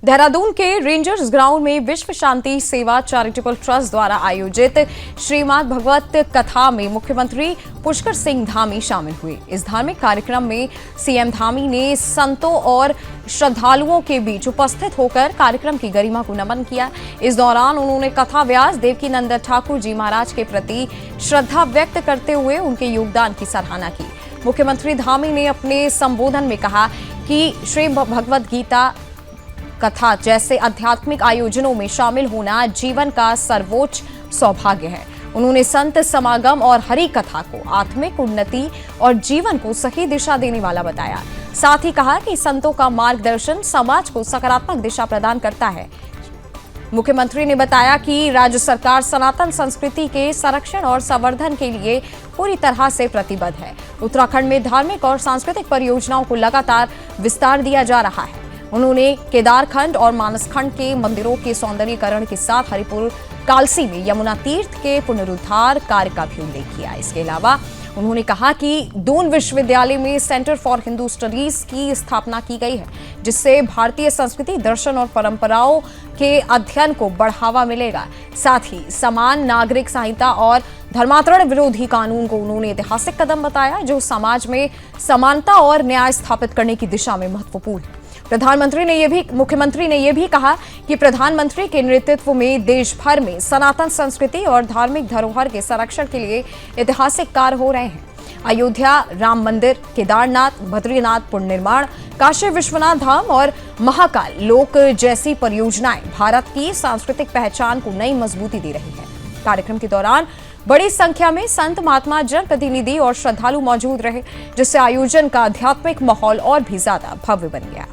देहरादून के rangers ground में विश्व शांति सेवा चैरिटेबल ट्रस्ट द्वारा आयोजित श्रीमद् भगवत कथा में मुख्यमंत्री पुष्कर सिंह धामी शामिल हुए। इस धार्मिक कार्यक्रम में सीएम धामी ने संतों और श्रद्धालुओं के बीच उपस्थित होकर कार्यक्रम की गरिमा को नमन किया। इस दौरान उन्होंने कथा व्यास देवकीनंदन ठाकुर जी महाराज के प्रति श्रद्धा व्यक्त करते हुए उनके योगदान की सराहना की। मुख्यमंत्री धामी ने अपने संबोधन में कहा कि श्री भगवद गीता कथा जैसे आध्यात्मिक आयोजनों में शामिल होना जीवन का सर्वोच्च सौभाग्य है। उन्होंने संत समागम और हरि कथा को आत्मिक उन्नति और जीवन को सही दिशा देने वाला बताया। साथ ही कहा कि संतों का मार्गदर्शन समाज को सकारात्मक दिशा प्रदान करता है। मुख्यमंत्री ने बताया कि राज्य सरकार सनातन संस्कृति के संरक्षण और संवर्धन के लिए पूरी तरह से प्रतिबद्ध है। उत्तराखंड में धार्मिक और सांस्कृतिक परियोजनाओं को लगातार विस्तार दिया जा रहा है। उन्होंने केदारखंड और मानसखंड के मंदिरों के सौंदर्यीकरण के साथ हरिपुर कालसी में यमुना तीर्थ के पुनरुद्धार कार्य का भी उल्लेख किया। इसके अलावा उन्होंने कहा कि दून विश्वविद्यालय में सेंटर फॉर हिंदू स्टडीज की स्थापना की गई है, जिससे भारतीय संस्कृति, दर्शन और परंपराओं के अध्ययन को बढ़ावा मिलेगा। साथ ही समान नागरिक संहिता और धर्मांतरण विरोधी कानून को उन्होंने ऐतिहासिक कदम बताया, जो समाज में समानता और न्याय स्थापित करने की दिशा में महत्वपूर्ण है। मुख्यमंत्री ने यह भी कहा कि प्रधानमंत्री के नेतृत्व में देश भर में सनातन संस्कृति और धार्मिक धरोहर के संरक्षण के लिए ऐतिहासिक कार्य हो रहे हैं। अयोध्या राम मंदिर, केदारनाथ, बद्रीनाथ पुनर्निर्माण, काशी विश्वनाथ धाम और महाकाल लोक जैसी परियोजनाएं भारत की सांस्कृतिक पहचान को नई मजबूती दे रही है। कार्यक्रम के दौरान बड़ी संख्या में संत, महात्मा, जनप्रतिनिधि और श्रद्धालु मौजूद रहे, जिससे आयोजन का आध्यात्मिक माहौल और भी ज्यादा भव्य बन गया।